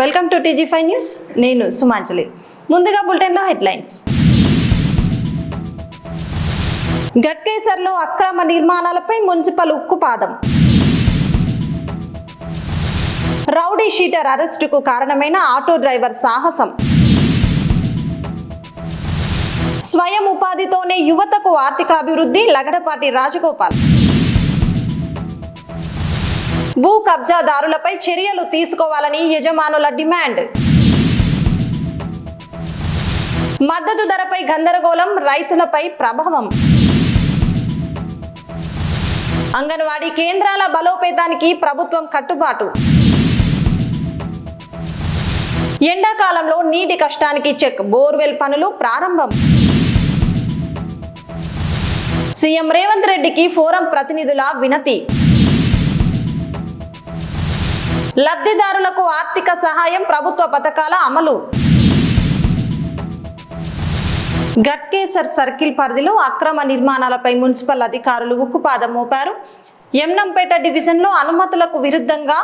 Welcome to టీజీ5 news. నేను సుమాంజలి. ముందుగా బులెటిన్లో హెడ్లైన్స్. గట్కేసర్లో అక్రమ నిర్మాణాలపై మున్సిపల్ ఉక్కుపాదం. రౌడీ షీటర్ అరెస్టుకు కారణమైన ఆటో డ్రైవర్ సాహసం. స్వయం ఉపాధితోనే యువతకు ఆర్థికాభివృద్ధి లగడపాటి రాజగోపాల్. భూ కబ్జాదారులపై చర్యలు తీసుకోవాలని యజమానుల డిమాండ్. మద్దతు ధరపై గందరగోళం, రైతులపై ప్రభావం. అంగన్వాడీ కేంద్రాల బలోపేతానికి ప్రభుత్వం కట్టుబాటు. ఎండాకాలంలో నీటి కష్టానికి చెక్, బోర్వెల్ పనులు ప్రారంభం. సీఎం రేవంత్ రెడ్డికి ఫోరం ప్రతినిధుల వినతి. లబ్ధిదారులకు ఆర్థిక సహాయం, ప్రభుత్వ పథకాల అమలు. గట్కేసర్ సర్కిల్ పరిధిలో అక్రమ నిర్మాణాలపై మున్సిపల్ అధికారులు ఉక్కుపాదం మోపారు. యమ్నంపేట డివిజన్లో అనుమతులకు విరుద్ధంగా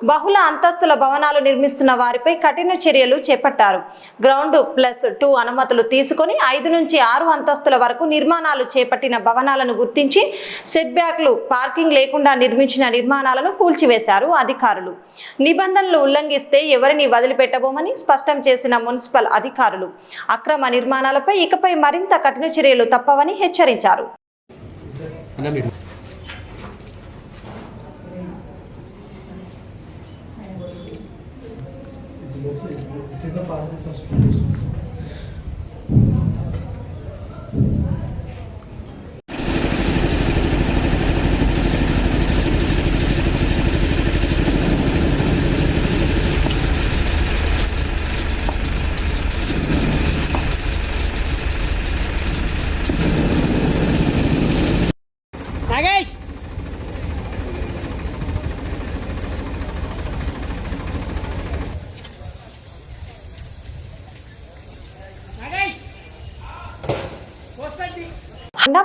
బహుళ అంతస్తుల భవనాలు నిర్మిస్తున్న వారిపై కఠిన చర్యలు చేపట్టారు. గ్రౌండ్ +2 అనుమతులు తీసుకొని 5 నుంచి 6 అంతస్తుల వరకు నిర్మాణాలు చేపట్టిన భవనాలను గుర్తించి సెట్ బ్యాక్లు, పార్కింగ్ లేకుండా నిర్మించిన నిర్మాణాలను కూల్చివేశారు అధికారులు. నిబంధనలు ఉల్లంఘిస్తే ఎవరిని వదిలిపెట్టబోమని స్పష్టం చేసిన మున్సిపల్ అధికారులు అక్రమ నిర్మాణాలపై ఇకపై మరింత కఠిన చర్యలు తప్పవని హెచ్చరించారు.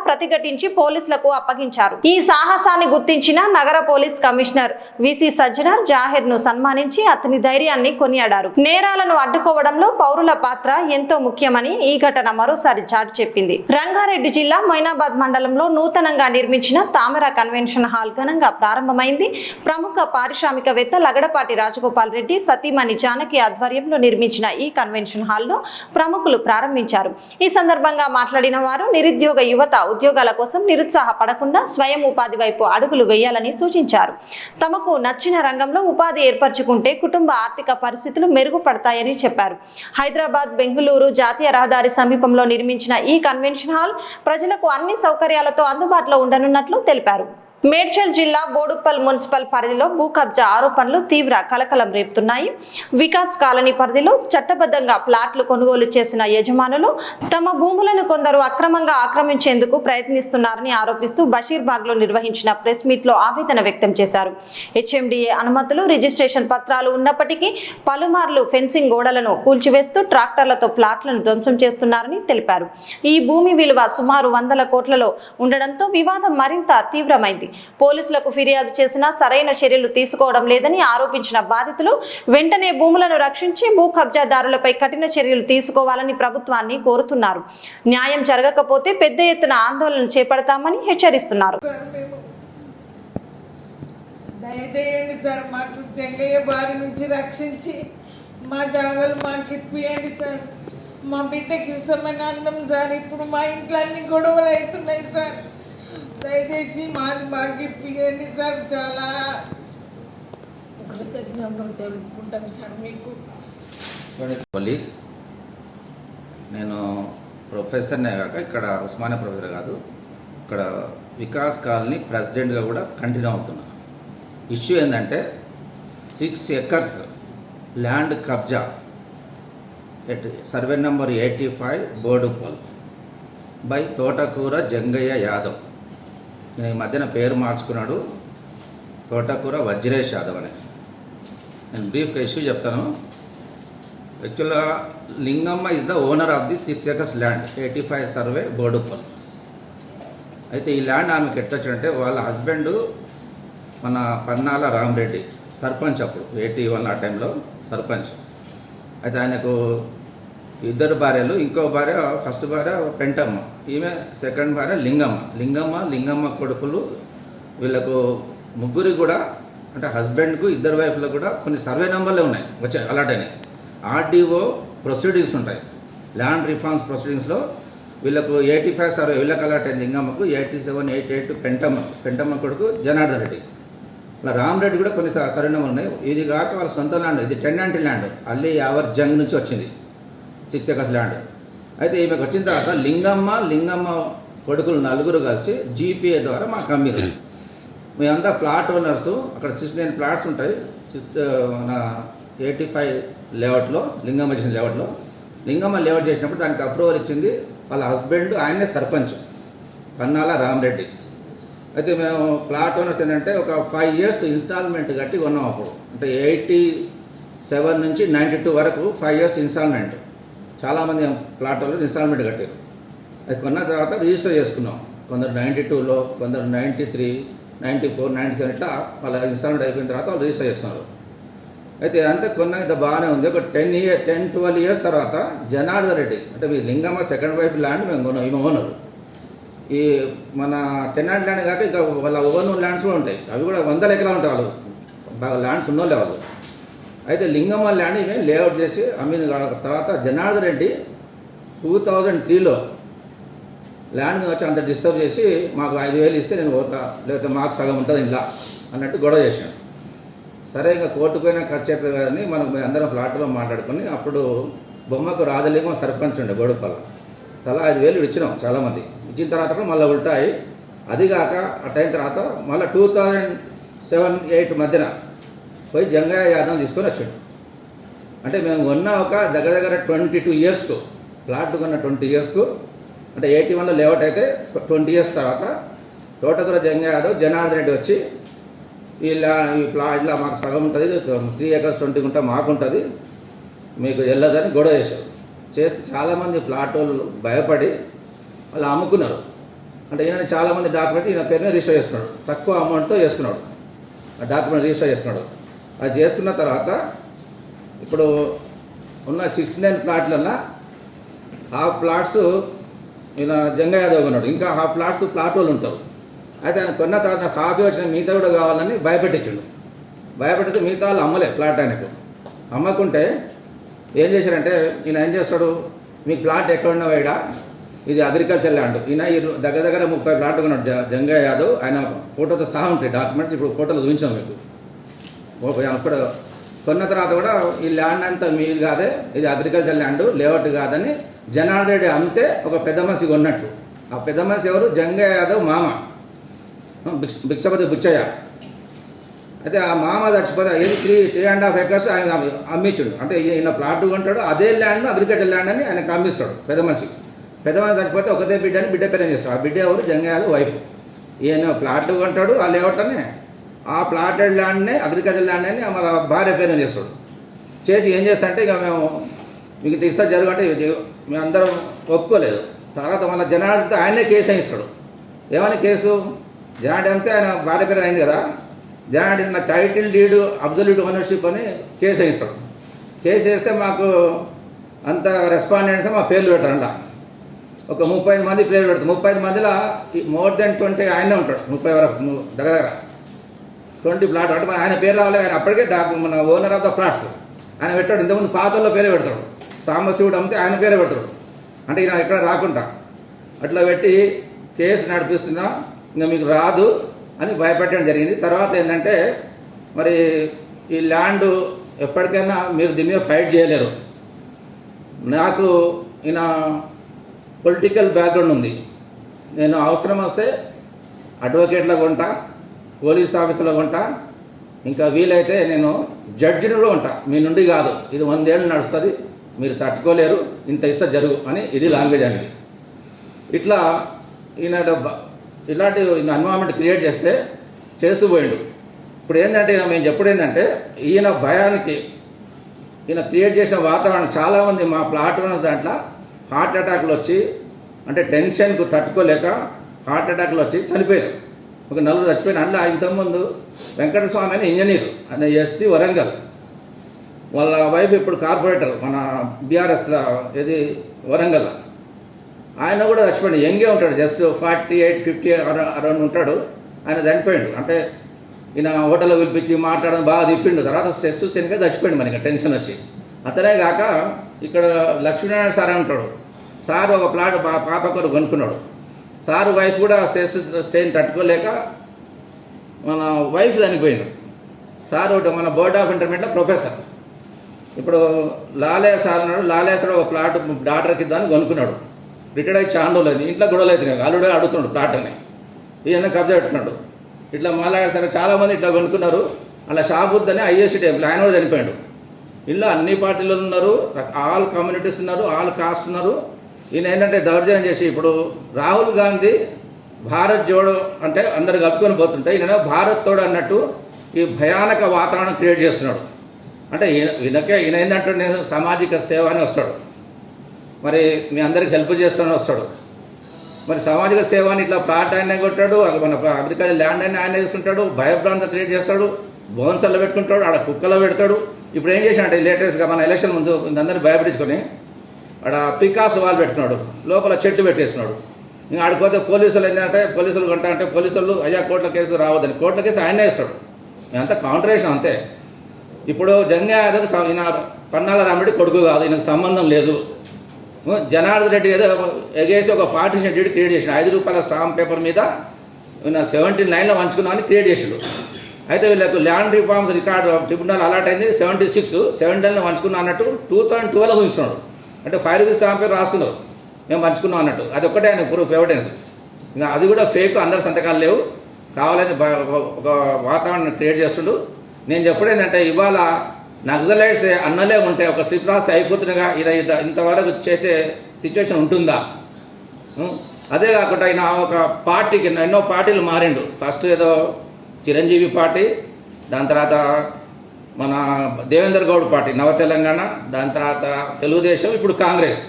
ప్రతిఘటించి పోలీసులకు అప్పగించారు. ఈ సాహసాన్ని గుర్తించిన నగర పోలీస్ కమిషనర్ విసి సజ్జనార్ జాహెర్ ను సన్మానించి అతని ధైర్యాన్ని కొనియాడారు. నేరాలను అడ్డుకోవడంలో పౌరుల పాత్ర ఎంతో ముఖ్యమని ఈ ఘటన మరోసారి చాటి చెప్పింది. రంగారెడ్డి జిల్లా మొయినాబాద్ మండలంలో నూతనంగా నిర్మించిన తామర కన్వెన్షన్ హాల్ ఘనంగా ప్రారంభమైంది. ప్రముఖ పారిశ్రామికవేత్త లగడపాటి రాజగోపాల్ రెడ్డి సతీమణి జానకి ఆధ్వర్యంలో నిర్మించిన ఈ కన్వెన్షన్ హాల్ ను ప్రముఖులు ప్రారంభించారు. ఈ సందర్భంగా మాట్లాడిన వారు నిరుద్యోగ యువత ఉద్యోగాల కోసం నిరుత్సాహపడకుండా స్వయం ఉపాధి వైపు అడుగులు వేయాలని సూచించారు. తమకు నచ్చిన రంగంలో ఉపాధి ఏర్పరచుకుంటే కుటుంబ ఆర్థిక పరిస్థితులు మెరుగుపడతాయని చెప్పారు. హైదరాబాద్ బెంగళూరు జాతీయ రహదారి సమీపంలో నిర్మించిన ఈ కన్వెన్షన్ హాల్ ప్రజలకు అన్ని సౌకర్యాలతో అందుబాటులో ఉండనున్నట్లు తెలిపారు. మేడ్చల్ జిల్లా బోడుప్పల్ మున్సిపల్ పరిధిలో భూ కబ్జా ఆరోపణలు తీవ్ర కలకలం రేపుతున్నాయి. వికాస్ కాలనీ పరిధిలో చట్టబద్ధంగా ప్లాట్లు కొనుగోలు చేసిన యజమానులు తమ భూములను కొందరు అక్రమంగా ఆక్రమించేందుకు ప్రయత్నిస్తున్నారని ఆరోపిస్తూ బషీర్బాగ్ లో నిర్వహించిన ప్రెస్ మీట్ లో ఆవేదన వ్యక్తం చేశారు. HMDA అనుమతులు, రిజిస్ట్రేషన్ పత్రాలు ఉన్నప్పటికీ పలుమార్లు ఫెన్సింగ్ గోడలను కూల్చివేస్తూ ట్రాక్టర్లతో ప్లాట్లను ధ్వంసం చేస్తున్నారని తెలిపారు. ఈ భూమి విలువ సుమారు 100 కోట్లలో ఉండడంతో వివాదం మరింత తీవ్రమైంది. పోలీసులకు ఫిర్యాదు చేసినా సరైన చర్యలు తీసుకోవడం లేదని ఆరోపించిన బాధితులు వెంటనే భూములను రక్షించి భూ కబ్జాదారులపై కఠిన చర్యలు తీసుకోవాలని ప్రభుత్వాన్ని కోరుతున్నారు. న్యాయం జరగకపోతే పెద్ద ఎత్తున ఆందోళన చేపడతామని హెచ్చరిస్తున్నారు. దయచేయండి సార్, మాకు జంగయ్య బారి నుంచి రక్షించి మా జాగాలు మాకు ఇప్పియండి సార్. మా బిడ్డకి ఇస్తామని అన్నాం సార్. ఇప్పుడు మా ఇంట్లో అన్ని గొడవలు అవుతున్నాయి సార్. దయచేసి మాకు ఇప్పియండి సార్. చాలా కృతజ్ఞతలు తెలుపుకుంటాం సార్ మీకు. పోలీస్, నేను ప్రొఫెసర్నే కాక ఇక్కడ ఉస్మానియా ప్రొఫెసర్ కాదు, ఇక్కడ వికాస్ కాలనీ ప్రెసిడెంట్గా కూడా కంటిన్యూ అవుతున్నా. ఇష్యూ ఏంటంటే 6 ఎకర్స్ ల్యాండ్ కబ్జా సర్వే నెంబర్ 85 బోడుప్పల్ బై తోటకూర జంగయ్య యాదవ్. నేను ఈ మధ్యన పేరు మార్చుకున్నాడు, తోటకూర వజ్రేష్ యాదవ్ అని. నేను బ్రీఫ్గా ఇష్యూ చెప్తాను. యాక్చువల్గా Lingamma is the owner of the 6 acres land 85 survey Boduppal. అయితే ఈ ల్యాండ్ ఆమెకి ఎట్టొచ్చంటే వాళ్ళ హస్బెండ్ మన పన్నాల రామరెడ్డి సర్పంచ్, అప్పుడు 81 ఆ టైంలో సర్పంచ్. అయితే ఆయనకు 2 భార్యలు, ఇంకో భార్య ఫస్ట్ భార్య పెంటమ్మ, ఈమె సెకండ్ భార్య లింగమ్మ కొడుకులు. వీళ్ళకు ముగ్గురికి కూడా అంటే హస్బెండ్కు 2 వైఫ్లకు కూడా కొన్ని సర్వే నెంబర్లే ఉన్నాయి, వచ్చాయి అలాట్ అయినాయి. ఆర్డీఓ ప్రొసీడింగ్స్ ఉంటాయి, ల్యాండ్ రిఫార్మ్స్ ప్రొసీడింగ్స్లో వీళ్ళకు 85 సర్వే వీళ్ళకి అలాట్ అయింది. లింగమ్మకు 87, 88 పెంటమ్మ కొడుకు జనార్దన్ రెడ్డి. ఇలా రామరెడ్డి కూడా కొన్ని సర్వే నెంబర్లు ఉన్నాయి. ఇది కాక వాళ్ళ సొంత ల్యాండ్, ఇది టెనాంటీ ల్యాండ్, అల్లి యావర్ జంగ్ నుంచి వచ్చింది 6 acres ల్యాండ్. అయితే ఈమెకు వచ్చిన తర్వాత లింగమ్మ కొడుకులు 4 కలిసి జీపీఏ ద్వారా మాకు అమ్మిరు. మేమంతా ప్లాట్ ఓనర్స్. అక్కడ 69 ప్లాట్స్ ఉంటాయి. మన 85 లేఅవుట్లో లింగమ్మ చేసిన లేఅవుట్లో చేసినప్పుడు దానికి అప్రూవల్ ఇచ్చింది వాళ్ళ హస్బెండ్, ఆయనే సర్పంచ్ పన్నాల రామరెడ్డి. అయితే మేము ప్లాట్ ఓనర్స్ ఏంటంటే ఒక 5 years ఇన్స్టాల్మెంట్ కట్టి కొన్నాం అప్పుడు. అంటే 87 నుంచి 92 వరకు 5 years ఇన్స్టాల్మెంట్. చాలామంది ప్లాట్ ఓనర్లు ఇన్స్టాల్మెంట్ కట్టారు. అది కొన్న తర్వాత రిజిస్టర్ చేసుకున్నాం. కొందరు 92లో, కొందరు 93, 94, 97 ఇట్లా వాళ్ళ ఇన్స్టాల్మెంట్ అయిపోయిన తర్వాత వాళ్ళు రిజిస్టర్ చేసుకున్నారు. అయితే అంతే కొన్నాక ఇంత బాగానే ఉంది. ఒక 10-12 years తర్వాత జనార్దన్ రెడ్డి, అంటే మీ లింగమ్మ సెకండ్ వైఫ్ ల్యాండ్ మేము కొన్నాం, ఈమె ఓనరు. ఈ మన టెనాంట్ ల్యాండ్ కాక ఇంకా వాళ్ళ ఓన్ ల్యాండ్స్ కూడా ఉంటాయి, అవి కూడా 100 ఎకరాలు ఉంటాయి. వాళ్ళు బాగా ల్యాండ్స్ ఉన్నోళ్ళే వాళ్ళు. అయితే లింగమ్మ ల్యాండ్ ఈమె లేఅవుట్ చేసి అమ్మింది. తర్వాత జనార్దన్ రెడ్డి 2003లో ల్యాండ్ మీద వచ్చి అంత డిస్టర్బ్ చేసి మాకు 5,000 ఇస్తే నేను పోతా, లేకపోతే మాకు సగం ఉంటుంది ఇలా అన్నట్టు గొడవ చేశాను. సరే ఇంకా కోర్టుకైనా ఖర్చు అవుతుంది కదని మనం అందరం ఫ్లాట్లో మాట్లాడుకుని అప్పుడు బొమ్మకు రాజలింగం సర్పంచ్ ఉండే బోడుపల్ల, తలా 5,000 ఇచ్చినాం చాలామంది. ఇచ్చిన తర్వాత కూడా మళ్ళీ ఉల్టాయి. అదిగాక అట్ అయిన తర్వాత మళ్ళీ 2007-8 మధ్యన పోయి జంగయ్య యాదవ్ తీసుకొని వచ్చాడు. అంటే మేము కొన్న ఒక దగ్గర 22 yearsకు ప్లాట్ కొన్న 20 yearsకు, అంటే 81లో లేఅవుట్ అయితే 20 years తర్వాత తోటకూర జంగయ్య యాదవ్ జనార్దన్ రెడ్డి వచ్చి ఇలా ఇట్లా మాకు సగం ఉంటుంది, 3 acres 20 గుంట మాకు ఉంటుంది, మీకు వెళ్ళదని గొడవ చేశారు. చేస్తే చాలామంది ప్లాట్ వాళ్ళు భయపడి వాళ్ళు అమ్ముకున్నారు. అంటే ఈయన చాలామంది డాక్యుమెంట్ ఈయన పేరు మీద రిజిస్టర్ చేసుకున్నాడు, తక్కువ అమౌంట్తో చేసుకున్నాడు, ఆ డాక్యుమెంట్ రిజిస్టర్ చేసుకున్నాడు. అది చేసుకున్న తర్వాత ఇప్పుడు ఉన్న 69 ప్లాట్లల్లో హాఫ్ ప్లాట్స్ ఈయన జంగయ్య యాదవ్ కొన్నాడు, ఇంకా హాఫ్ ప్లాట్స్ ప్లాట్ వాళ్ళు ఉంటారు. అయితే ఆయన కొన్న తర్వాత సాఫీ వచ్చిన మిగతా కూడా కావాలని భయపెట్టించాడు. భయపెడితే మిగతా వాళ్ళు అమ్మలే ప్లాట్ ఆయనకు. అమ్మకుంటే ఏం చేశారంటే ఈయన ఏం చేస్తాడు, మీకు ప్లాట్ ఎక్కడ ఉన్నావు ఈడ, ఇది అగ్రికల్చర్ ల్యాండ్. ఈయన దగ్గర 30 ప్లాట్లు కొన్నాడు జంగయ్య యాదవ్. ఆయన ఫోటోతో సహా ఉంటాయి డాక్యుమెంట్స్, ఇప్పుడు ఫోటోలు చూపించాం మీకు. అప్పుడు కొన్న తర్వాత కూడా ఈ ల్యాండ్ అంతా మీరు కాదే, ఇది అగ్రికల్చర్ ల్యాండ్, లేఅవుట్ కాదని జనార్దన్ రెడ్డి అమ్మితే ఒక పెద్ద మనిషి కొన్నట్టు. ఆ పెద్ద మనిషి ఎవరు, జంగయ్య యాదవ్ మామ భిక్షపతి బుచ్చయ్య. అయితే ఆ మామ చచ్చిపోతే ఇది 3.5 acres ఆయన అమ్మించాడు. అంటే ఈయన ప్లాట్ కొంటాడు, అదే ల్యాండ్ అగ్రికల్చర్ ల్యాండ్ అని ఆయనకు అమ్మిస్తాడు పెద్ద మనిషికి. పెద్ద మనిషి చచ్చిపోతే ఒకదే బిడ్డని బిడ్డ పేరు చేస్తాడు. ఆ బిడ్డ ఎవరు, జంగయ్య యాదవ్ వైఫ్. ఈయన ప్లాట్లు కొంటాడు, ఆ లేఅవుట్ అని ఆ ప్లాటెడ్ ల్యాండ్ని అగ్రికల్చర్ ల్యాండ్ అని మన భార్య పేరు చేస్తాడు. చేసి ఏం చేస్తాడంటే ఇక మేము మీకు తీస్తా జరుగు అంటే మేము అందరం ఒప్పుకోలేదు. తర్వాత మళ్ళీ జనార్దన్తో ఆయనే కేసు వేయిస్తాడు. ఏమని కేసు, జనార్దన్ అంటే ఆయన భార్య పేరు అయింది కదా, Janardhan title deed absolute ownership అని కేసు వేయిస్తాడు. కేసు వేస్తే మాకు అంత రెస్పాండెంట్స్ మా పేర్లు పెడతారు. అలా ఒక 35 మంది పేర్లు పెడతారు. 35 మందిలో మోర్ దెన్ 20 ఆయనే ఉంటాడు. 30 వరకు దగ్గర 20 ప్లాట్ అంటే మన ఆయన పేరు రావాలి. ఆయన అప్పటికే మన ఓనర్ ఆఫ్ ద ప్లాట్స్ ఆయన పెట్టాడు. ఇంతకుముందు పాతల్లో పేరే పెడతాడు. సాంబశివుడు అమ్మితే ఆయన పేరే పెడతాడు. అంటే ఈయన ఎక్కడ రాకుండా అట్లా పెట్టి కేసు నడిపిస్తున్నా, ఇంకా మీకు రాదు అని భయపెట్టడం జరిగింది. తర్వాత ఏంటంటే మరి ఈ ల్యాండ్ ఎప్పటికైనా మీరు దీని మీద ఫైట్ చేయలేరు. నాకు ఈయన పొలిటికల్ బ్యాక్గ్రౌండ్ ఉంది. నేను అవసరం వస్తే అడ్వకేట్లో కొంటా, పోలీస్ ఆఫీసులో కొంటా, ఇంకా వీలైతే నేను జడ్జిని కూడా ఉంటా. మీ నుండి కాదు, ఇది 100 ఏళ్ళు నడుస్తుంది, మీరు తట్టుకోలేరు, ఇంత ఇస్తే జరుగు అని ఇది లాంగ్వేజ్ అనేది. ఇట్లా ఈయన ఇలాంటి ఎన్వైరన్మెంట్ క్రియేట్ చేస్తూ పోయిండు. ఇప్పుడు ఏంటంటే మేము చెప్పుడు ఏంటంటే ఈయన భయానికి ఈయన క్రియేట్ చేసిన వాతావరణం చాలామంది మా ప్లాట్ ఉన్న దాంట్లో హార్ట్ అటాక్లు వచ్చి, అంటే టెన్షన్కు తట్టుకోలేక హార్ట్ అటాక్లు వచ్చి చనిపోయారు. ఒక 4 చచ్చిపోయిన. అందులో ఇంతకుముందు వెంకటస్వామి అని ఇంజనీర్, ఆయన ఎస్టీ వరంగల్. వాళ్ళ వైఫ్ ఇప్పుడు కార్పొరేటర్ మన బీఆర్ఎస్లో ఇది వరంగల్. ఆయన కూడా చచ్చిపోయాడు. యంగే ఉంటాడు, జస్ట్ 48, 50 అరౌండ్ ఉంటాడు. ఆయన చనిపోయాడు. అంటే ఈయన హోటల్లో పిలిపించి మాట్లాడడం బాగా తిప్పిండు. తర్వాత స్ట్రెస్ సరిగ్గా చచ్చిపోయాడు. మనకి టెన్షన్ వచ్చి. అతనే కాక ఇక్కడ లక్ష్మీనారాయణ సార్ అని ఉంటాడు. సార్ ఒక ప్లాట్ పాప కొరకు కొనుక్కున్నాడు. సార్ వైఫ్ కూడా స్ట్రెయిన్ తట్టుకోలేక మన వైఫ్ చనిపోయిండు. సార్ ఒకటి మన బోర్డ్ ఆఫ్ ఇంటర్మీడియట్లో ప్రొఫెసర్. ఇప్పుడు లాలే సార్ ఉన్నాడు. లాలే సార్ ఒక ప్లాట్ డాక్టర్కి ఇద్దామని కొనుక్కున్నాడు. రిటైర్డ్ అయ్యి చాండోలేదు. ఇంట్లో గొడవలు అవుతున్నాయి. అల్లుడే అడుగుతున్నాడు ప్లాట్ అని. ఈయన కబ్జా పెట్టుకున్నాడు. ఇట్లా మాట్లాడారు. చాలామంది ఇట్లా కొనుక్కున్నారు. అలా షాప్ వద్దని ఐఎస్సీ టైంలో ఆయన కూడా చనిపోయాడు. ఇలా అన్ని పార్టీలు ఉన్నారు, ఆల్ కమ్యూనిటీస్ ఉన్నారు, ఆల్ కాస్ట్ ఉన్నారు. ఈయన ఏంటంటే దౌర్జన్యం చేసి ఇప్పుడు రాహుల్ గాంధీ భారత్ జోడో అంటే అందరు కలుపుకొని పోతుంటే ఈయన భారత్ తోడు అన్నట్టు ఈ భయానక వాతావరణం క్రియేట్ చేస్తున్నాడు. అంటే ఈయన ఏంటంటే నేను సామాజిక సేవ అని వస్తాడు, మరి మీ అందరికి హెల్ప్ చేస్తానని వస్తాడు. మరి సామాజిక సేవ అని ఇట్లా ప్లాట్ ఆయన కొట్టాడు, మన అగ్రికల్చర్ ల్యాండ్ అయినా ఆయన తీసుకుంటాడు, భయభ్రాంతం క్రియేట్ చేస్తాడు, బౌన్సర్లో పెట్టుకుంటాడు, ఆడ కుక్కలో పెడతాడు. ఇప్పుడు ఏం చేసినట్టే లేటెస్ట్గా మన ఎలక్షన్ ముందు అందరినీ భయపెట్టించుకొని ఆడ పికాస్ వాల్ పెట్టుకున్నాడు, లోపల చెట్టు పెట్టేస్తున్నాడు. ఇంకా ఆడిపోతే పోలీసులు ఏంటంటే పోలీసులు కొంటా అంటే పోలీసులు అయ్యా కోర్టుల కేసు రావద్దని కోర్టుల కేసు ఆయనే ఇస్తాడు. మేమంతా కౌంటరేషన్ అంతే. ఇప్పుడు జంగా యాదవ్ ఈయన పన్నాల రామిరెడ్డి కొడుకు కాదు, ఈయనకు సంబంధం లేదు. జనార్దన్ రెడ్డి ఏదో ఎగేసి ఒక పార్టీషన్ డీడ్ క్రియేట్ చేసాడు. 5 రూపాయల స్టాంప్ పేపర్ మీద 17 లైన్లో వంచుకున్నామని క్రియేట్ చేసాడు. అయితే వీళ్ళకు land reforms record tribunal allot అయింది 76, 7 లైన్లో వంచుకున్నా అన్నట్టు 2012 ఉంచుతున్నాడు. అంటే 5 రూపీస్ స్టాంప్ పేపర్ రాసుకున్నారు, మేము పంచుకున్నాం అన్నట్టు. అది ఒక్కటే ఆయన ప్రూఫ్ ఎవిడెన్స్. ఇంకా అది కూడా ఫేక్, అందరు సంతకాలు లేవు, కావాలని ఒక వాతావరణం క్రియేట్ చేస్తుండు. నేను చెప్పడం ఏంటంటే ఇవాళ నక్సలైట్స్ అన్నలే ఉంటే ఒక స్లిప్ రాసి అయిపోతుండగా ఈయన ఇంతవరకు చేసే సిచ్యువేషన్ ఉంటుందా? అదే కాకుండా ఆయన ఒక పార్టీకి ఎన్నో పార్టీలు మారిండు. ఫస్ట్ ఏదో చిరంజీవి పార్టీ, దాని తర్వాత మన దేవేందర్ గౌడ్ పార్టీ నవ తెలంగాణ, దాని తర్వాత తెలుగుదేశం, ఇప్పుడు కాంగ్రెస్.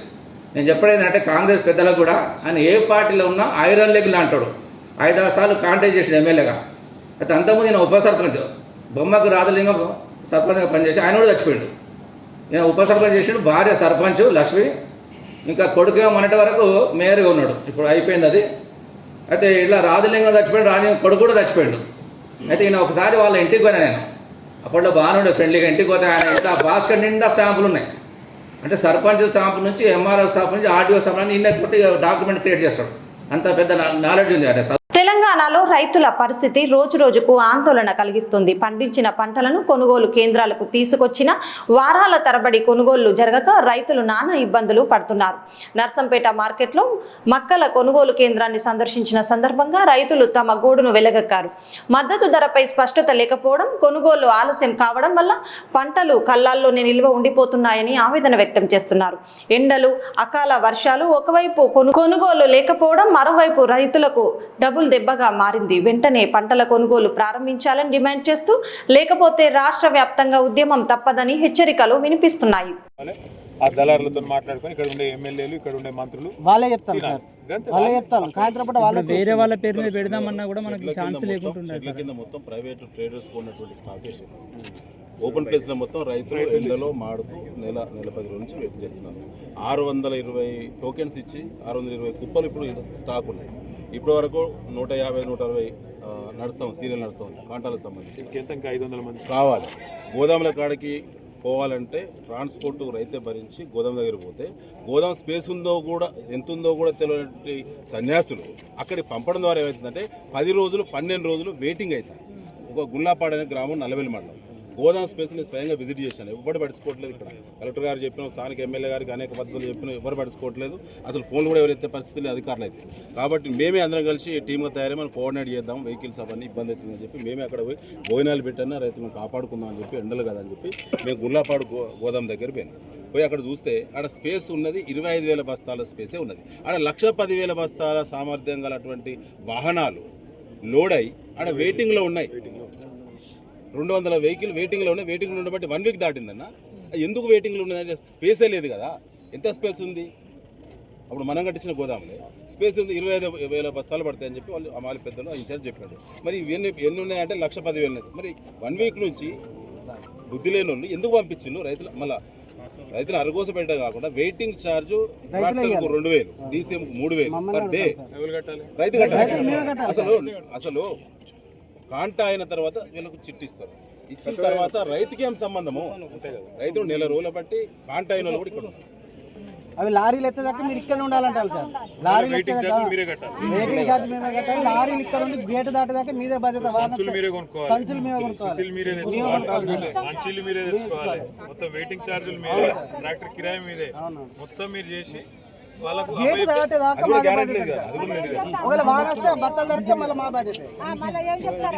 నేను చెప్పడం ఏంటంటే కాంగ్రెస్ పెద్దలకు కూడా ఆయన ఏ పార్టీలో ఉన్నా ఐరన్ లెగ్ లాంటాడు. 5-6 సార్లు కాంటాక్ట్ చేసిన ఎమ్మెల్యేగా. అయితే అంతకుముందు ఈయన ఉప సర్పంచ్ బొమ్మకు రాధలింగం సర్పంచ్గా పనిచేసి ఆయన కూడా చచ్చిపోయాడు. ఈయన ఉప సర్పంచ్ చేసాడు, భార్య సర్పంచ్ లక్ష్మి, ఇంకా కొడుకు మొన్నటి వరకు మేయర్గా ఉన్నాడు. ఇప్పుడు అయిపోయింది అది. అయితే ఇలా రాధలింగం చచ్చిపోయాడు, రాజలింగం కొడుకు కూడా చచ్చిపోయాడు. అయితే ఈయన ఒకసారి వాళ్ళ ఇంటికి పోయినా నేను, అప్పట్లో బాగానే ఉండే ఫ్రెండ్లీగా. ఇంటికి పోతే ఆయన ఇట్లా బాస్కెట్ నిండా స్టాంపులు ఉన్నాయి. అంటే సర్పంచ్ స్టాంపు నుంచి ఎంఆర్ఓ స్టాంపు నుంచి ఆర్టీఓ స్టాంపు నుంచి నిన్న కొట్టి డాక్యుమెంట్ క్రియేట్ చేస్తాడు. అంత పెద్ద నాలెడ్జ్ ఉంది అంటే. తెలంగాణలో రైతుల పరిస్థితి రోజు రోజుకు ఆందోళన కలిగిస్తుంది. పండించిన పంటలను కొనుగోలు కేంద్రాలకు తీసుకొచ్చిన వారాల తరబడి కొనుగోళ్లు జరగక రైతులు నానా ఇబ్బందులు పడుతున్నారు. నర్సంపేట మార్కెట్లో మక్కల కొనుగోలు కేంద్రాన్ని సందర్శించిన సందర్భంగా రైతులు తమ గోడును వెలగక్కారు. మద్దతు ధరపై స్పష్టత లేకపోవడం, కొనుగోలు ఆలస్యం కావడం వల్ల పంటలు కళ్ళాల్లోనే నిల్వ ఉండిపోతున్నాయని ఆవేదన వ్యక్తం చేస్తున్నారు. ఎండలు, అకాల వర్షాలు ఒకవైపు కొనుగోలు లేకపోవడం, మరోవైపు రైతులకు డబుల్ దెబ్బగా మారింది. వెంటనే పంటల కొనుగోలు ప్రారంభించాలని డిమాండ్ చేస్తూ, లేకపోతే రాష్ట్ర వ్యాప్తంగా ఉద్యమం తప్పదని హెచ్చరికలు వినిపిస్తున్నాయి. ఆ దళారులతో మాట్లాడుకొని ఇక్కడ ఉండే ఎమ్మెల్యేలు, ఇక్కడ ఉండే మంత్రులు వాళ్ళే చెప్తారు సార్, వాళ్ళే చెప్తారు. సాయంత్రం పూట వాళ్ళే వేరే వాళ్ళ పేరు మీద పెడదామన్నా కూడా మనకి ఛాన్స్ లేకుండా చెట్ల కింద మొత్తం ప్రైవేట్ ట్రేడర్స్ ఉన్నటువంటి స్టాక్ వేసి ఓపెన్ ప్లేస్ లో మొత్తం రైతులు ఎండలో మాడుతూ నెల 10 రోజుల నుంచి వెయిట్ చేస్తున్నారు. 620 టోకెన్స్ ఇచ్చి 620 కుప్పలు ఇప్పుడు స్టాక్ ఉన్నాయి. ఇప్పటి వరకు 150-160 నడుస్తాం, సీరియల్ నడుస్తాం కాంటాలకు సంబంధించి. ఇంకా 500 మంది కావాలి. గోదాముల కాడికి పోవాలంటే ట్రాన్స్పోర్ట్ రైతే భరించి గోదాం దగ్గర పోతే గోదాం స్పేస్ ఉందో కూడా ఎంత ఉందో కూడా తెలియని సన్యాసులు అక్కడికి పంపడం ద్వారా ఏమవుతుందంటే 10 రోజులు 12 రోజులు వెయిటింగ్ అవుతుంది. ఒక గుల్లాపాడు అనే గ్రామం, నల్లవెల్లి మండలం. గోదాం స్పేస్ని స్వయంగా విజిట్ చేశాను, ఎవరు పడుచుకోవట్లేదు. ఇక్కడ కలెక్టర్ గారు చెప్పిన, స్థానిక ఎమ్మెల్యే గారికి అనేక పద్ధతులు చెప్పిన, ఎవరు పడుచుకోవట్లేదు. అసలు ఫోన్లు కూడా ఎవరైతే పరిస్థితులు అధికారులు అయితే. కాబట్టి మేమే అందరం కలిసి టీమ్గా తయారై మనం కోఆర్డినేట్ చేద్దాం, వెహికల్స్ అవన్నీ ఇబ్బంది అవుతుందని చెప్పి మేమే అక్కడ పోయి భోజనాలు పెట్టాను, రైతులను కాపాడుకుందాం అని చెప్పి, ఎండలు కదా అని చెప్పి మేము గుల్లాపాడు గోదాం దగ్గర పోయి అక్కడ చూస్తే ఆడ స్పేస్ ఉన్నది 25,000 బస్తాల స్పేసే ఉన్నది. ఆడ 110,000 బస్తాల సామర్థ్యం గల అటువంటి వాహనాలు లోడ్ అయి ఆడ వెయిటింగ్లో ఉన్నాయి. 200 వెహికల్ వెయిటింగ్లో ఉన్నాయి. వెయిటింగ్లో ఉండబట్టి 1 వీక్ దాటిందన్న. ఎందుకు వెయిటింగ్లో ఉన్నదంటే స్పేసే లేదు కదా. ఎంత స్పేస్ ఉంది? అప్పుడు మనం కట్టించిన గోదాములే స్పేస్ ఉంది. 25,000 బస్తాలు పడతాయని చెప్పి వాళ్ళు అమాలి పెద్దలు ఇన్ఛార్జ్ చెప్పాడు. మరి ఎన్ని ఉన్నాయంటే 110,000. మరి 1 వీక్ నుంచి బుద్ధి లేని వాళ్ళు ఎందుకు పంపించిండు రైతులు అరగోసపేట కాకుండా వెయిటింగ్ ఛార్జ్ ట్రాక్టర్కు 2000, డీసీఎంకు 3000 పర్ డే రైతు కట్టాలి. అసలు కాంటా అయిన తర్వాత వీళ్ళకు చిట్టిస్తారు. ఇచ్చిన తర్వాత రైతుకి ఏం సంబంధము? రైతులు నెల రోజుల బట్టి కాంటా అయిన వాళ్ళు కూడా ఇక్కడ ఉన్నారు. అవి లారీలు ఎత్తేదాకా మీరు ఇక్కడ ఉండాలంటారు సార్. లారీలు వెయిటింగ్ ఛార్జ్ మీరే కట్టాలి. వెయిటింగ్ ఛార్జ్ మీరే కట్టాలి. లారీలు ఇక్కడ ఉండి గేట్ దాటేదాకా మీదే బాధ్యత. సంచులు మీరే కొనుక్కోవాలి, సంచులు మీరే కొనుక్కోవాలి, సుత్తిలు మీరే తెచ్చుకోవాలి, మంచిలు మీరే తెచ్చుకోవాలి, మొత్తం వెయిటింగ్ ఛార్జీలు మీరే, ట్రాక్టర్ కిరాయి మీదే, మొత్తం మీరు చేసి వాళ్ళకు గేట్ దాటేదాకా అది కూడా మాదే గ్యారెంటీ బాధ్యత. లేదు కదా, అది కూడా లేదు కదా. ఒకవేళ వారేస్తే బట్టలు తడిస్తే మళ్ళీ మా బాధ్యత. మళ్ళీ ఏం చెప్తారు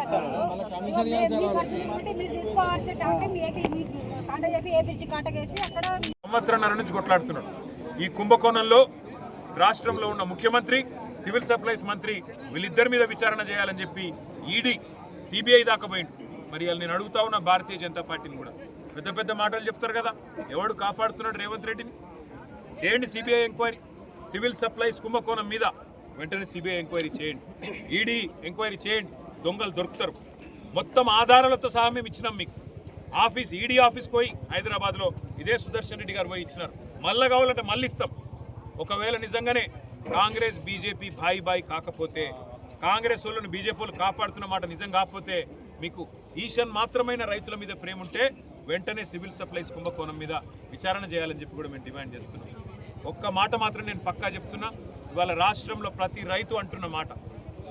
మీరు తీసుకోవాల్సి కాంట చెప్పి ఏ బ్రిడ్జి కాంటకేసి అక్కడ సంవత్సరంన్నర నుంచి కొట్లాడుతున్నాడు. ఈ కుంభకోణంలో రాష్ట్రంలో ఉన్న ముఖ్యమంత్రి, సివిల్ సప్లైస్ మంత్రి వీళ్ళిద్దరి మీద విచారణ చేయాలని చెప్పి ఈడీ, సిబిఐ దాకా పోయిండు. మరి వాళ్ళు నేను అడుగుతా ఉన్న భారతీయ జనతా పార్టీని కూడా, పెద్ద పెద్ద మాటలు చెప్తారు కదా, ఎవడు కాపాడుతున్నాడు రేవంత్ రెడ్డిని? చేయండి సిబిఐ ఎంక్వైరీ. సివిల్ సప్లైస్ కుంభకోణం మీద వెంటనే సిబిఐ ఎంక్వైరీ చేయండి, ఈడీ ఎంక్వైరీ చేయండి. దొంగలు దొరుకుతారు. మొత్తం ఆధారాలతో సహా మేము ఇచ్చినాం మీకు. ఈడీ ఆఫీస్కి పోయి హైదరాబాద్లో ఇదే సుదర్శన్ రెడ్డి గారు పోయి ఇచ్చినారు. మళ్ళీ కావాలంటే మళ్ళీ ఇస్తాం. ఒకవేళ నిజంగానే కాంగ్రెస్ బీజేపీ బాయి కాకపోతే, కాంగ్రెస్ వాళ్ళని బీజేపీ వాళ్ళు కాపాడుతున్న మాట నిజం కాకపోతే, మీకు ఈశాన్ మాత్రమైన రైతుల మీద ప్రేమ ఉంటే వెంటనే సివిల్ సప్లైస్ కుంభకోణం మీద విచారణ చేయాలని చెప్పి కూడా మేము డిమాండ్ చేస్తున్నాం. ఒక్క మాట మాత్రం నేను పక్కా చెప్తున్నా, ఇవాళ రాష్ట్రంలో ప్రతి రైతు అంటున్న మాట,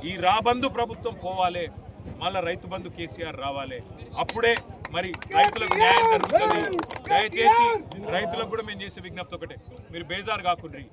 ఈ రాబందు ప్రభుత్వం పోవాలి, మళ్ళీ రైతు బంధు కేసీఆర్ రావాలి, అప్పుడే మరి రైతులకు న్యాయం జరుగుతుంది. దయచేసి రైతులకు కూడా మేము చేసే విజ్ఞప్తి ఒకటే, మీరు బేజారు కాకుండ్రి.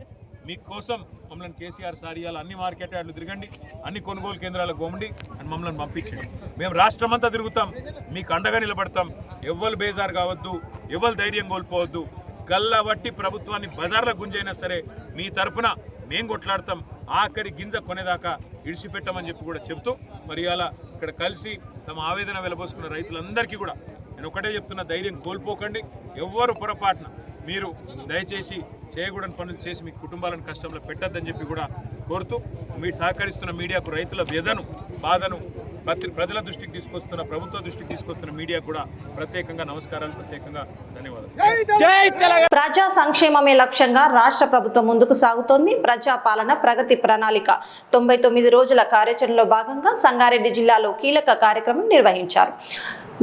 మీకోసం మమ్మల్ని కేసీఆర్ సారియాలు అన్ని మార్కెట్ యార్డులు తిరగండి, అన్ని కొనుగోలు కేంద్రాలకు పోండి అని మమ్మల్ని పంపించండి. మేము రాష్ట్రం అంతా తిరుగుతాం, మీకు అండగా నిలబడతాం. ఎవ్వరు బేజారు కావద్దు, ఎవ్వరు ధైర్యం కోల్పోవద్దు. గల్లబట్టి ప్రభుత్వాన్ని బజార్లో గుంజైనా సరే మీ తరపున మేము కొట్లాడతాం. ఆఖరి గింజ కొనేదాకా ఇడిచిపెట్టమని చెప్పి కూడా చెప్తూ, మరి అలా ఇక్కడ కలిసి తమ ఆవేదన వెలబోసుకున్న రైతులందరికీ కూడా నేను ఒకటే చెప్తున్నా, ధైర్యం కోల్పోకండి. ఎవ్వరు పొరపాటున మీరు దయచేసి చేయకూడని పనులు చేసి మీ కుటుంబాలను కష్టంలో పెట్టద్దని చెప్పి కూడా కోరుతూ, మీరు సహకరిస్తున్న మీడియాకు, రైతుల వ్యధను, బాధను ప్రజల దృష్టికి తీసుకొస్తున్న, ప్రభుత్వ దృష్టికి తీసుకొస్తున్న మీడియా కూడా ప్రత్యేకంగా నమస్కారాలు, ప్రత్యేకంగా ధన్యవాదాలు. ప్రజా సంక్షేమమే లక్ష్యంగా రాష్ట్ర ప్రభుత్వం ముందుకు సాగుతోంది. ప్రజాపాలన ప్రగతి ప్రణాళిక 99 రోజుల కార్యాచరణలో భాగంగా సంగారెడ్డి జిల్లాలో కీలక కార్యక్రమం నిర్వహించారు.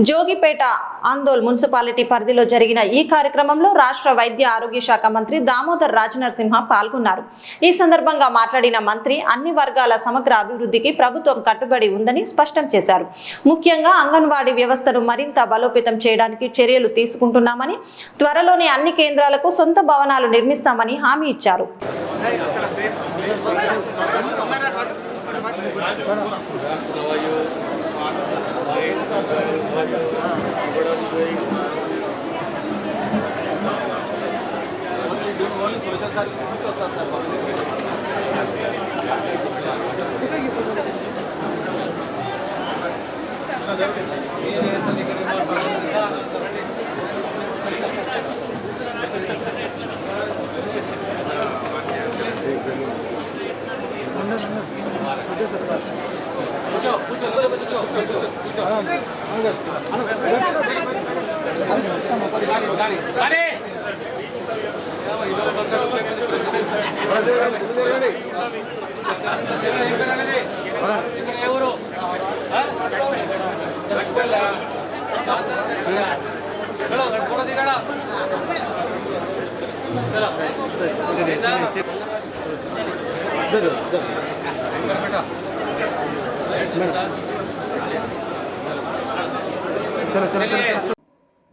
జోగిపేట ఆందోళ్ మున్సిపాలిటీ పరిధిలో జరిగిన ఈ కార్యక్రమంలో రాష్ట్ర వైద్య ఆరోగ్య శాఖ మంత్రి దామోదర్ రాజనరసింహ పాల్గొన్నారు. ఈ సందర్భంగా మాట్లాడిన మంత్రి అన్ని వర్గాల సమగ్ర అభివృద్ధికి ప్రభుత్వం కట్టుబడి ఉందని స్పష్టం చేశారు. ముఖ్యంగా అంగన్వాడీ వ్యవస్థను మరింత బలోపేతం చేయడానికి చర్యలు తీసుకుంటున్నామని, త్వరలోనే అన్ని కేంద్రాలకు సొంత భవనాలు నిర్మిస్తామని హామీ ఇచ్చారు.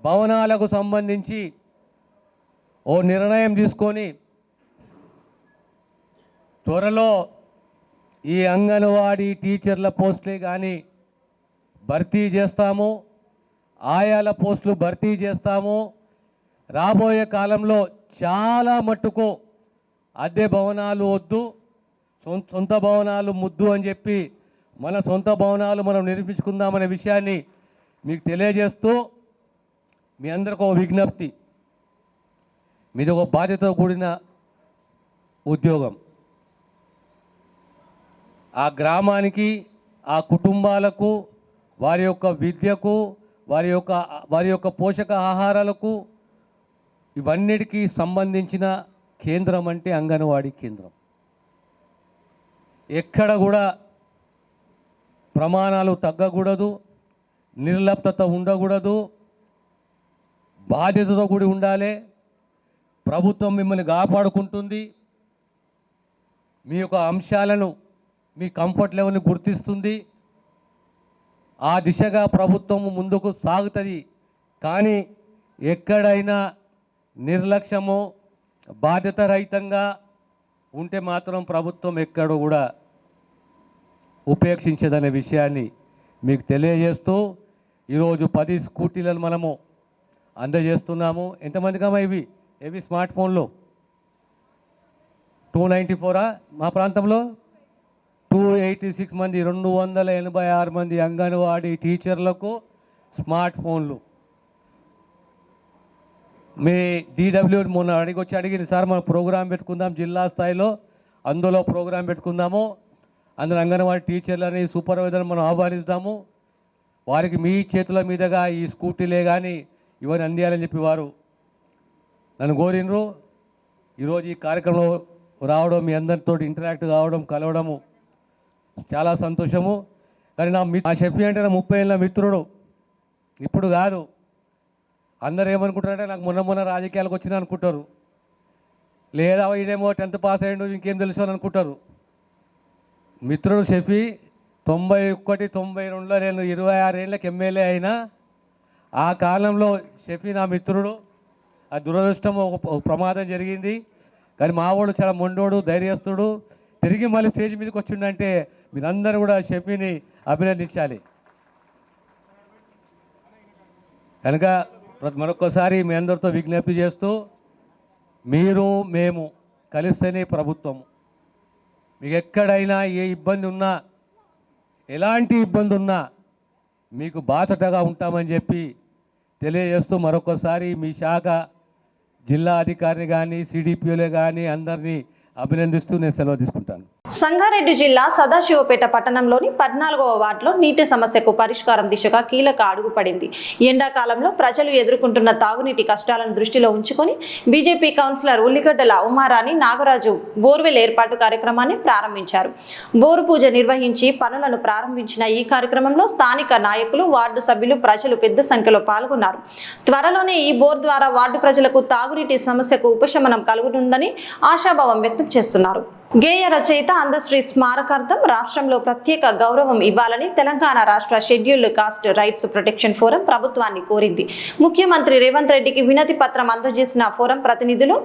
భవనాలకు సంబంధించి ఓ నిర్ణయం తీసుకొని త్వరలో ఈ అంగన్వాడీ టీచర్ల పోస్టులే కానీ భర్తీ చేస్తాము, ఆయాల పోస్టులు భర్తీ చేస్తాము. రాబోయే కాలంలో చాలా మట్టుకు అద్దె భవనాలు వద్దు, సొంత భవనాలు ముద్దు అని చెప్పి మన సొంత భవనాలు మనం నిర్మించుకుందామనే విషయాన్ని మీకు తెలియజేస్తూ, మీ అందరికీ ఒక విజ్ఞప్తి, మీది ఒక బాధ్యతతో కూడిన ఉద్యోగం. ఆ గ్రామానికి, ఆ కుటుంబాలకు, వారి యొక్క విద్యకు, వారి యొక్క పోషక ఆహారాలకు ఇవన్నిటికీ సంబంధించిన కేంద్రం అంటే అంగన్వాడీ కేంద్రం. ఎక్కడ కూడా ప్రమాణాలు తగ్గకూడదు, నిర్లిప్తత ఉండకూడదు, బాధ్యతతో కూడి ఉండాలి. ప్రభుత్వం మిమ్మల్ని కాపాడుకుంటుంది, మీ యొక్క అంశాలను, మీ కంఫర్ట్ లెవెల్ని గుర్తిస్తుంది. ఆ దిశగా ప్రభుత్వం ముందుకు సాగుతుంది. కానీ ఎక్కడైనా నిర్లక్ష్యము, బాధ్యత రహితంగా ఉంటే మాత్రం ప్రభుత్వం ఎక్కడో కూడా ఉపేక్షించదనే విషయాన్ని మీకు తెలియజేస్తూ ఈరోజు 10 స్కూటీలను మనము అందజేస్తున్నాము. ఎంతమందికమ్మా ఇవి స్మార్ట్ ఫోన్లు? 294 మా ప్రాంతంలో 286 మంది, 286 మంది అంగన్వాడీ టీచర్లకు స్మార్ట్ ఫోన్లు. మీ DW మొన్న అడిగింది, సార్ మనం ప్రోగ్రాం పెట్టుకుందాం జిల్లా స్థాయిలో, అందులో ప్రోగ్రాం పెట్టుకుందాము, అందులో అంగన్వాడీ టీచర్లని, సూపర్వైజర్ని మనం ఆహ్వానిస్తాము, వారికి మీ చేతుల మీదుగా ఈ స్కూటీలే కానీ ఇవన్నీ అందియాలని చెప్పి వారు నన్ను కోరినరు. ఈరోజు ఈ కార్యక్రమంలో రావడం, మీ అందరితో ఇంటరాక్ట్ కావడం, కలవడము చాలా సంతోషము. కానీ నా షఫీ అంటే నా 30 ఏళ్ళ మిత్రుడు, ఇప్పుడు కాదు. అందరు ఏమనుకుంటారంటే నాకు మొన్న రాజకీయాలకు వచ్చినా అనుకుంటారు, లేదా ఈయనేమో 10th పాస్ అయ్యిండు ఇంకేం తెలుసు అని అనుకుంటారు. మిత్రుడు షఫీ 91, 92లో నేను 26 ఏళ్ళకి ఎమ్మెల్యే అయినా. ఆ కాలంలో షఫీ నా మిత్రుడు. ఆ దురదృష్టం ఒక ప్రమాదం జరిగింది. కానీ మావాడు చాలా మొండోడు, ధైర్యస్తుడు. తిరిగి మళ్ళీ స్టేజ్ మీదకి వచ్చిండంటే మీరందరూ కూడా షఫీని అభినందించాలి. కనుక మరొకసారి మీ అందరితో విజ్ఞప్తి చేస్తూ, మీరు మేము కలిస్తేనే ప్రభుత్వం. మీకు ఎక్కడైనా ఏ ఇబ్బంది ఉన్నా, ఎలాంటి ఇబ్బంది ఉన్నా మీకు బాసటగా ఉంటామని చెప్పి తెలియజేస్తూ మరొకసారి మీ శాఖ జిల్లా అధికారిని కానీ సిడిపిఓలే కానీ అందరినీ అభినందిస్తూ నేను సెలవు తీసుకుంటాను. సంగారెడ్డి జిల్లా సదాశివపేట పట్టణంలోని 14వ వార్డులో నీటి సమస్యకు పరిష్కారం దిశగా కీలక అడుగు పడింది. ఎండాకాలంలో ప్రజలు ఎదుర్కొంటున్న తాగునీటి కష్టాలను దృష్టిలో ఉంచుకొని BJP councillor Ulligaddala Umarani Nagaraju borewell ఏర్పాటు కార్యక్రమాన్ని ప్రారంభించారు. బోరు పూజ నిర్వహించి పనులను ప్రారంభించిన ఈ కార్యక్రమంలో స్థానిక నాయకులు, వార్డు సభ్యులు, ప్రజలు పెద్ద సంఖ్యలో పాల్గొన్నారు. త్వరలోనే ఈ బోర్ ద్వారా వార్డు ప్రజలకు తాగునీటి సమస్యకు ఉపశమనం కలుగుతుందని ఆశాభావం వ్యక్తం చేస్తున్నారు. గేయ రచయిత అందశ్రీ స్మారకార్థం రాష్ట్రంలో ప్రత్యేక గౌరవం ఇవ్వాలని తెలంగాణ రాష్ట్ర scheduled cost rights protection forum ప్రభుత్వాన్ని కోరింది. ముఖ్యమంత్రి రేవంత్ రెడ్డికి వినతి పత్రం అందజేసిన ఫోరం ప్రతినిధులు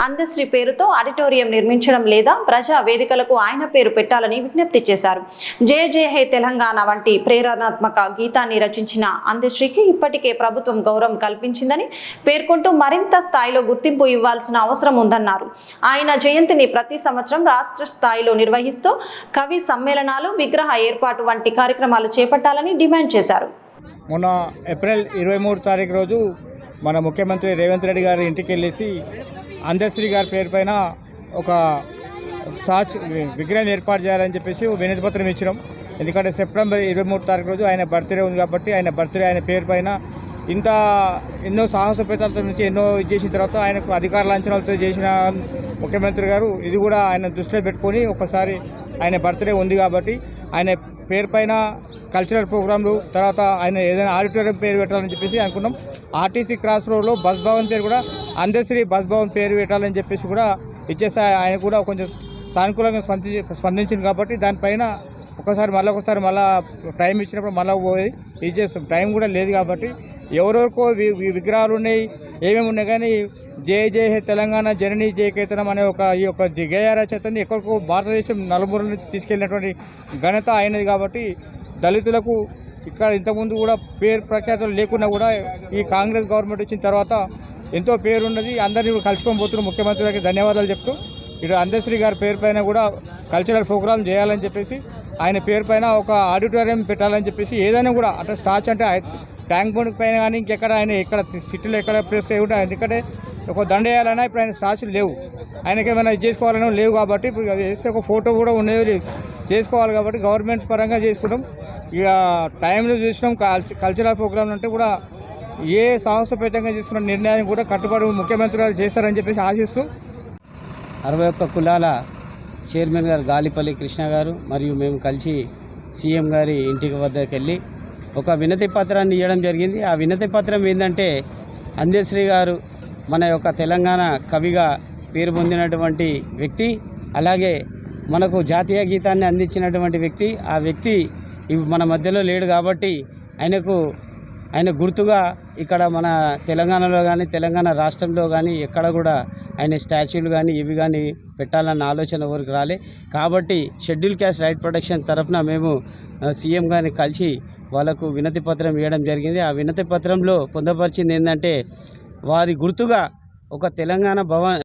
అందశ్రీ పేరుతో ఆడిటోరియం నిర్మించడం లేదా ప్రజా వేదికలకు ఆయన పేరు పెట్టాలని విజ్ఞప్తి చేశారు. జయ జయ హే తెలంగాణ వంటి ప్రేరణాత్మక గీతాన్ని రచించిన అందశ్రీకి ఇప్పటికే ప్రభుత్వం గౌరవం కల్పించిందని పేర్కొంటూ మరింత స్థాయిలో గుర్తింపు ఇవ్వాల్సిన అవసరం ఉందన్నారు. ఆయన జయంతిని ప్రతి సంవత్సరం రాష్ట్ర స్థాయిలో నిర్వహిస్తూ కవి సమ్మేళనాలు, విగ్రహ ఏర్పాటు వంటి కార్యక్రమాలు చేపట్టాలని డిమాండ్ చేశారు. మొన్న ఏప్రిల్ 23 తారీఖు రోజు మన ముఖ్యమంత్రి రేవంత్ రెడ్డి గారి ఇంటికి వెళ్ళేసి అందశ్రీ గారి పేరు పైన ఒక విగ్రహం ఏర్పాటు చేయాలని చెప్పేసి వినతి పత్రం ఇచ్చినాం. ఎందుకంటే సెప్టెంబర్ 23 తారీఖు రోజు ఆయన బర్త్డే ఉంది కాబట్టి ఆయన పేరు పైన ఎన్నో సాహసోపేతాలతో నుంచి ఎన్నో చేసిన తర్వాత ఆయనకు అధికార లాంఛనాలతో చేసిన ముఖ్యమంత్రి గారు ఇది కూడా ఆయన దృష్టిలో పెట్టుకొని ఒకసారి ఆయన బర్త్డే ఉంది కాబట్టి ఆయన పేరు పైన కల్చరల్ ప్రోగ్రాంలు, తర్వాత ఆయన ఏదైనా ఆడిటోరియం పేరు పెట్టాలని చెప్పేసి అనుకున్నాం. ఆర్టీసీ క్రాస్ రోడ్లో బస్ భవన్ పేరు కూడా అందశ్రీ బస్ భవన్ పేరు పెట్టాలని చెప్పేసి కూడా ఇచ్చేసి ఆయన కూడా కొంచెం సానుకూలంగా స్పందించింది కాబట్టి దానిపైన ఒకసారి మళ్ళీ టైం ఇచ్చినప్పుడు మళ్ళీ పోయి ఇచ్చేస్తాం. టైం కూడా లేదు కాబట్టి ఎవరెవరికో విగ్రహాలు ఉన్నాయి, ఏమేమి ఉన్నాయి, కానీ జయ జయ హే తెలంగాణ జననీ జయ కేతనం అనే ఈ యొక్క గేయ రచయితని ఎక్కడికో భారతదేశం నలుమూల నుంచి తీసుకెళ్ళినటువంటి ఘనత అయినది. కాబట్టి దళితులకు ఇక్కడ ఇంతకుముందు కూడా పేరు ప్రఖ్యాతులు లేకున్నా కూడా ఈ కాంగ్రెస్ గవర్నమెంట్ వచ్చిన తర్వాత ఎంతో పేరు ఉన్నది. అందరినీ కలుసుకొని పోతున్న ముఖ్యమంత్రి గారికి ధన్యవాదాలు చెప్తూ ఇటు అందశ్రీ గారి పేరు పైన కూడా కల్చరల్ ప్రోగ్రాం చేయాలని చెప్పేసి, ఆయన పేరు పైన ఒక ఆడిటోరియం పెట్టాలని చెప్పేసి, ఏదైనా కూడా అంటే స్టాచ్ అంటే ట్యాంక్ బండ్ పైన కానీ ఇంకెక్కడ ఆయన ఎక్కడ సిటీలో ఎక్కడ ప్లేస్ కూడా, ఎందుకంటే ఒక దండ వేయాలన్నా ఇప్పుడు ఆయన స్టాచ్లు లేవు, ఆయనకి ఏమైనా చేసుకోవాలన్నా లేవు. కాబట్టి ఇప్పుడు వేస్తే ఒక ఫోటో కూడా ఉండేది చేసుకోవాలి. కాబట్టి గవర్నమెంట్ పరంగా చేసుకుంటాం. ఇక టైంలో చూసినాం కల్చరల్ ప్రోగ్రాంలు అంటే కూడా ఏ సాహసోపేతంగా తీసుకున్న నిర్ణయాన్ని కూడా కట్టుబడి ముఖ్యమంత్రి గారు చేస్తారని చెప్పేసి ఆశిస్తూ 61 కులాల చైర్మన్ గారు గాలిపల్లి కృష్ణ గారు మరియు మేము కలిసి సీఎం గారి ఇంటికి వద్దకు వెళ్ళి ఒక వినతి పత్రాన్ని ఇవ్వడం జరిగింది. ఆ వినతి పత్రం ఏంటంటే అందశ్రీ గారు మన యొక్క తెలంగాణ కవిగా పేరు పొందినటువంటి వ్యక్తి, అలాగే మనకు జాతీయ గీతాన్ని అందించినటువంటి వ్యక్తి. ఆ వ్యక్తి మన మధ్యలో లేడు కాబట్టి ఆయన గుర్తుగా ఇక్కడ మన తెలంగాణలో కానీ తెలంగాణ రాష్ట్రంలో కానీ ఎక్కడ కూడా ఆయన స్టాచ్యూలు కానీ ఇవి కానీ పెట్టాలన్న ఆలోచన ఎవరికి రాలే. కాబట్టి షెడ్యూల్ క్యాస్ట్ రైట్ ప్రొటెక్షన్ తరఫున మేము సీఎం గారిని కలిసి వాళ్ళకు వినతి పత్రం ఇవ్వడం జరిగింది. ఆ వినతి పత్రంలో పొందుపరిచింది ఏంటంటే వారి గుర్తుగా ఒక తెలంగాణ భవన్.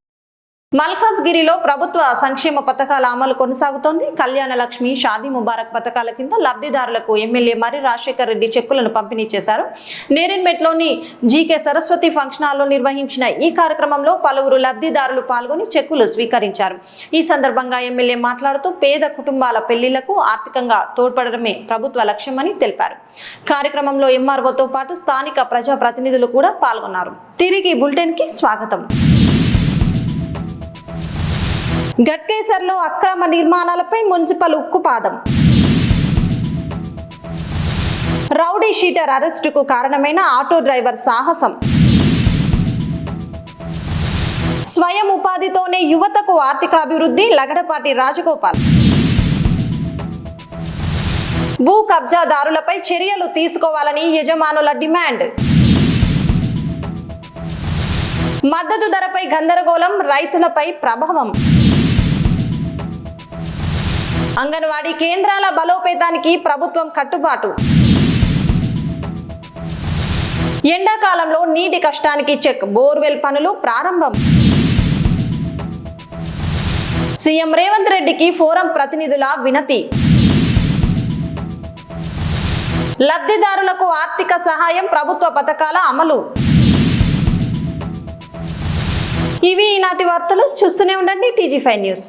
మల్కాజ్గిరిలో ప్రభుత్వ సంక్షేమ పథకాల అమలు కొనసాగుతోంది. కళ్యాణ లక్ష్మి, షాదీ ముబారక్ పథకాల కింద లబ్ధిదారులకు ఎమ్మెల్యే మర్రి రాజశేఖర్ రెడ్డి చెక్కులను పంపిణీ చేశారు. నేరెన్మెట్లోని జీకే సరస్వతి ఫంక్షన్ హాల్లో నిర్వహించిన ఈ కార్యక్రమంలో పలువురు లబ్ధిదారులు పాల్గొని చెక్కులు స్వీకరించారు. ఈ సందర్భంగా ఎమ్మెల్యే మాట్లాడుతూ పేద కుటుంబాల పెళ్లిళ్లకు ఆర్థికంగా తోడ్పడడమే ప్రభుత్వ లక్ష్యమని తెలిపారు. కార్యక్రమంలో ఎంఆర్ఓతో పాటు స్థానిక ప్రజాప్రతినిధులు కూడా పాల్గొన్నారు. తిరిగి బులెటిన్ కి స్వాగతం. గట్కేసర్లో అక్రమ నిర్మాణాలపై మున్సిపల్ ఉక్కుపాదం. రౌడీ షీటర్ అరెస్టుకు కారణమైన ఆటో డ్రైవర్ సాహసం. స్వయం ఉపాధితోనే యువతకు ఆర్థికాభివృద్ధి, లగడపాటి రాజగోపాల్. భూ కబ్జాదారులపై చర్యలు తీసుకోవాలని యజమానుల డిమాండ్. మద్దతు ధరపై గందరగోళం, రైతులపై ప్రభావం. అంగన్వాడీ కేంద్రాల బలోపేతానికి ప్రభుత్వం కట్టుబాటు. ఎండాకాలంలో నీటి కష్టానికి చెక్, బోర్వెల్ పనులు ప్రారంభం. సీఎం రేవంత్ రెడ్డికి ఫోరం ప్రతినిధుల వినతి. లబ్ధిదారులకు ఆర్థిక సహాయం, ప్రభుత్వ పథకాల అమలు. ఇవి ఈనాటి వార్తలు. చూస్తూనే ఉండండి TG5 న్యూస్.